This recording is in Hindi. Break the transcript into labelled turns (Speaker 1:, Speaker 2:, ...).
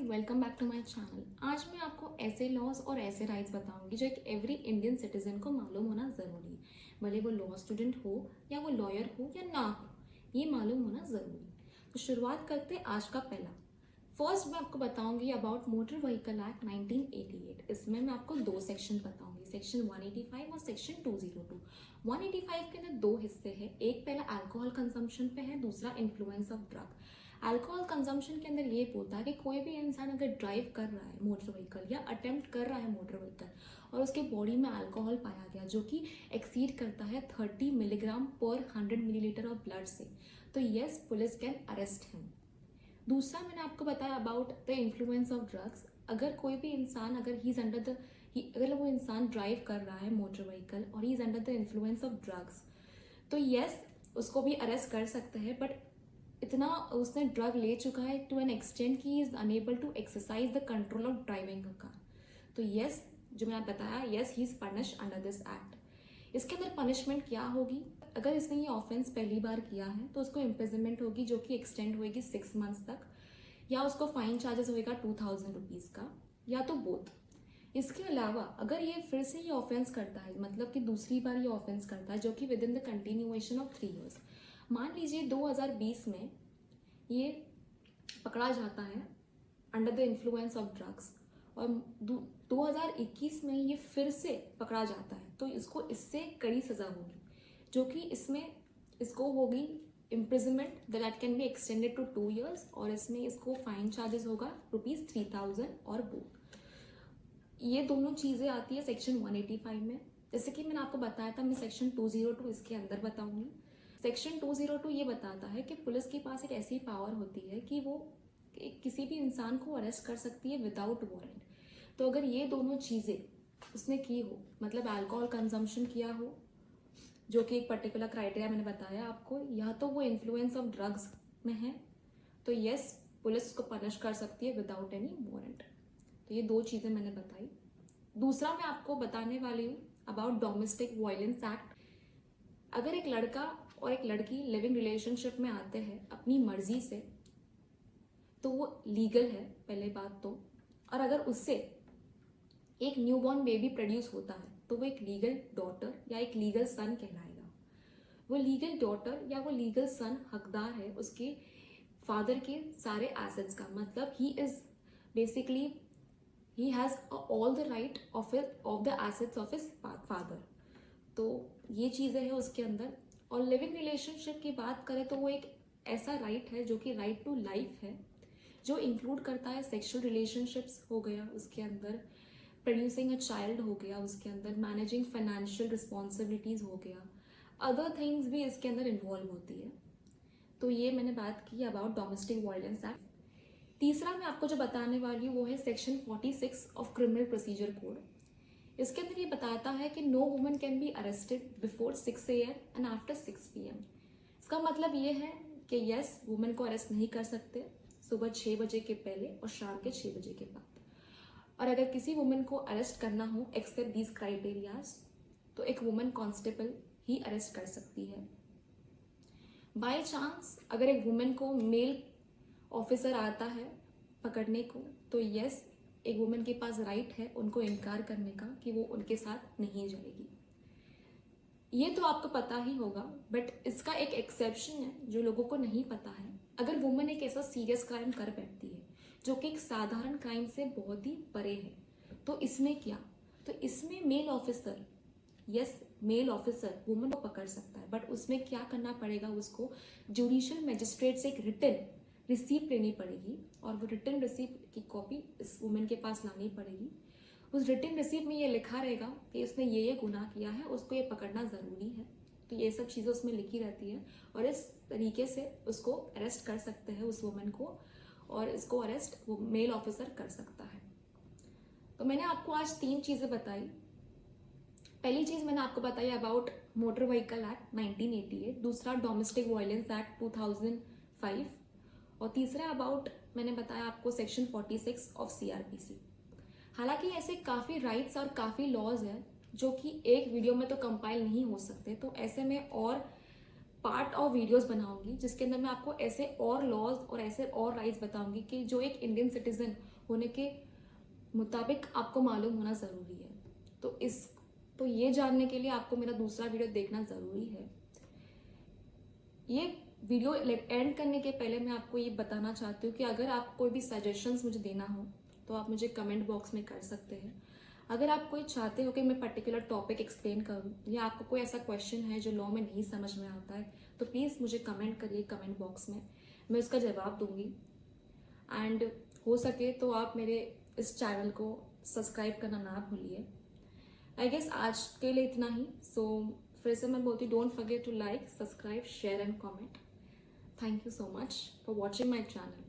Speaker 1: Welcome back to my channel. आज मैं आपको ऐसे लॉज और ऐसे राइट्स बताऊंगी जो एक एवरी इंडियन सिटीजन को मालूम होना ज़रूरी है। भले वो लॉ स्टूडेंट हो या वो लॉयर हो या ना हो, ये मालूम होना ज़रूरी है। तो शुरुआत करते हैं आज का पहला। फर्स्ट मैं आपको बताऊंगी अबाउट मोटर व्हीकल एक्ट 1988। इसमें मैं आपको दो सेक्शन बताऊंगी, सेक्शन 185 और सेक्शन 202। 185 के अंदर दो हिस्से हैं, एक पहला अल्कोहल कंजम्पशन पे है, दूसरा influence of drug. Alcohol consumption के अंदर ये बोलता है कि कोई भी इंसान अगर ड्राइव कर रहा है मोटर व्हीकल या अटेम्प्ट कर रहा है मोटर व्हीकल और उसके बॉडी में अल्कोहल पाया गया जो कि एक्सीड करता है 30 मिलीग्राम पर 100 मिलीलीटर ऑफ ब्लड से, तो yes police can arrest him. दूसरा मैंने आपको बताया about the influence of drugs. अगर कोई भी इंसान अगर वो इंसान ड्राइव कर रहा है मोटर व्हीकल और he is under the influence of drugs, तो यस उसको भी अरेस्ट कर सकते हैं, बट इतना उसने ड्रग ले चुका है टू एन एक्सटेंट कि is unable to exercise the control of driving a car, तो यस जो मैंने बताया yes he is punish under this act. इसके अंदर पनिशमेंट क्या होगी? अगर इसने ये ऑफेंस पहली बार किया है तो उसको इम्प्रिजनमेंट होगी जो कि एक्सटेंड होगी 6 मंथ्स तक, या उसको फाइन चार्जेस होगा 2000 रुपीज़ का, या तो बोथ। इसके अलावा अगर ये फिर से ये ऑफेंस करता है, मतलब कि दूसरी बार ये ऑफेंस करता है जो कि with in the continuation of 3 years, मान लीजिए 2020 में ये पकड़ा जाता है under the influence of drugs और 2021 में ये फिर से पकड़ा जाता है, तो इसको इससे कड़ी सज़ा होगी जो कि इसको होगी imprisonment that can be extended to 2 years, और इसमें इसको फाइन चार्जेस होगा ₹3000 और बोथ। ये दोनों चीज़ें आती है सेक्शन 185 में। जैसे कि मैंने आपको बताया था, मैं सेक्शन 202 इसके अंदर बताऊंगी। सेक्शन 202 ये बताता है कि पुलिस के पास एक ऐसी पावर होती है कि वो किसी भी इंसान को अरेस्ट कर सकती है विदाउट वारंट। तो अगर ये दोनों चीज़ें उसने की हो, मतलब अल्कोहल कंजम्पशन किया हो जो कि एक पर्टिकुलर क्राइटेरिया मैंने बताया आपको, या तो वो इन्फ्लुएंस ऑफ ड्रग्स में है, तो यस पुलिस उसको पनिश कर सकती है विदाउट एनी वारंट। तो ये दो चीज़ें मैंने बताई। दूसरा मैं आपको बताने वाली हूँ अबाउट डोमेस्टिक वायलेंस एक्ट। अगर एक लड़का और एक लड़की लिविंग रिलेशनशिप में आते हैं अपनी मर्जी से, तो वो लीगल है पहले बात तो, और अगर उससे एक न्यूबॉर्न बेबी प्रोड्यूस होता है तो वो एक लीगल डॉटर या एक लीगल सन कहलाएगा। वो लीगल डॉटर या वो लीगल सन हकदार है उसके फादर के सारे एसेट्स का, मतलब he has all the right of the assets of his father. तो ये चीज़ें हैं उसके अंदर। और लिविंग रिलेशनशिप की बात करें तो वो एक ऐसा राइट है जो कि राइट टू लाइफ है, जो इंक्लूड करता है सेक्सुअल रिलेशनशिप्स हो गया, उसके अंदर प्रोड्यूसिंग अ चाइल्ड हो गया, उसके अंदर मैनेजिंग फाइनेंशियल रिस्पॉन्सिबिलिटीज़ हो गया, अदर थिंग्स भी इसके अंदर इन्वॉल्व होती है। तो ये मैंने बात की अबाउट डोमेस्टिक वायलेंस एक्ट। तीसरा मैं आपको जो बताने वाली हूँ वो है section 46 of criminal procedure code. इसके अंदर ये बताता है कि no woman can be arrested before 6 AM and after 6 PM। इसका मतलब ये है कि यस वुमेन को अरेस्ट नहीं कर सकते सुबह 6 बजे के पहले और शाम के 6 बजे के बाद, और अगर किसी वुमेन को अरेस्ट करना हो एक्सेप्ट दीज क्राइटेरियाज, तो एक वुमेन कांस्टेबल ही अरेस्ट कर सकती है। बाय चांस अगर एक वुमेन को मेल ऑफिसर आता है पकड़ने को, तो यस एक वुमेन के पास राइट है उनको इनकार करने का कि वो उनके साथ नहीं जाएगी। ये तो आपको पता ही होगा, बट इसका एक एक्सेप्शन है जो लोगों को नहीं पता है। अगर वुमेन एक ऐसा सीरियस क्राइम कर बैठती है जो कि एक साधारण क्राइम से बहुत ही परे है, तो इसमें क्या, तो इसमें मेल ऑफिसर वुमेन को पकड़ सकता है, बट उसमें क्या करना पड़ेगा, उसको जुडिशियल मजिस्ट्रेट से एक रिटन रिसीप्ट लेनी पड़ेगी, और वो रिटन रिसीप्ट की कॉपी इस वुमेन के पास लानी पड़ेगी। उस रिटन रिसीप्ट में ये लिखा रहेगा कि उसने ये गुनाह किया है, उसको ये पकड़ना ज़रूरी है। तो ये सब चीज़ें उसमें लिखी रहती है, और इस तरीके से उसको अरेस्ट कर सकते हैं उस वुमेन को, और इसको अरेस्ट वो मेल ऑफिसर कर सकता है। तो मैंने आपको आज 3 चीज़ें बताई। पहली चीज़ मैंने आपको बताई अबाउट मोटर व्हीकल एक्ट 1988, दूसरा डोमेस्टिक वायलेंस एक्ट 2005, और तीसरा अबाउट मैंने बताया आपको सेक्शन 46 ऑफ CRPC। हालांकि ऐसे काफ़ी राइट्स और काफ़ी लॉज हैं जो कि एक वीडियो में तो कंपाइल नहीं हो सकते, तो ऐसे में और पार्ट ऑफ वीडियोस बनाऊंगी जिसके अंदर मैं आपको ऐसे और लॉज और ऐसे और राइट्स बताऊंगी कि जो एक इंडियन सिटीजन होने के मुताबिक आपको मालूम होना ज़रूरी है। तो ये जानने के लिए आपको मेरा दूसरा वीडियो देखना ज़रूरी है। ये वीडियो एंड करने के पहले मैं आपको ये बताना चाहती हूँ कि अगर आप कोई भी सजेशंस मुझे देना हो तो आप मुझे कमेंट बॉक्स में कर सकते हैं। अगर आप कोई चाहते हो कि मैं पर्टिकुलर टॉपिक एक्सप्लेन करूँ या आपको कोई ऐसा क्वेश्चन है जो लॉ में नहीं समझ में आता है तो प्लीज़ मुझे कमेंट करिए कमेंट बॉक्स में, मैं उसका जवाब दूंगी। एंड हो सके तो आप मेरे इस चैनल को सब्सक्राइब करना ना भूलिए। आई गेस आज के लिए इतना ही। सो फिर से मैं बोलती, don't forget to like, subscribe, share and comment. Thank you so much for watching my channel.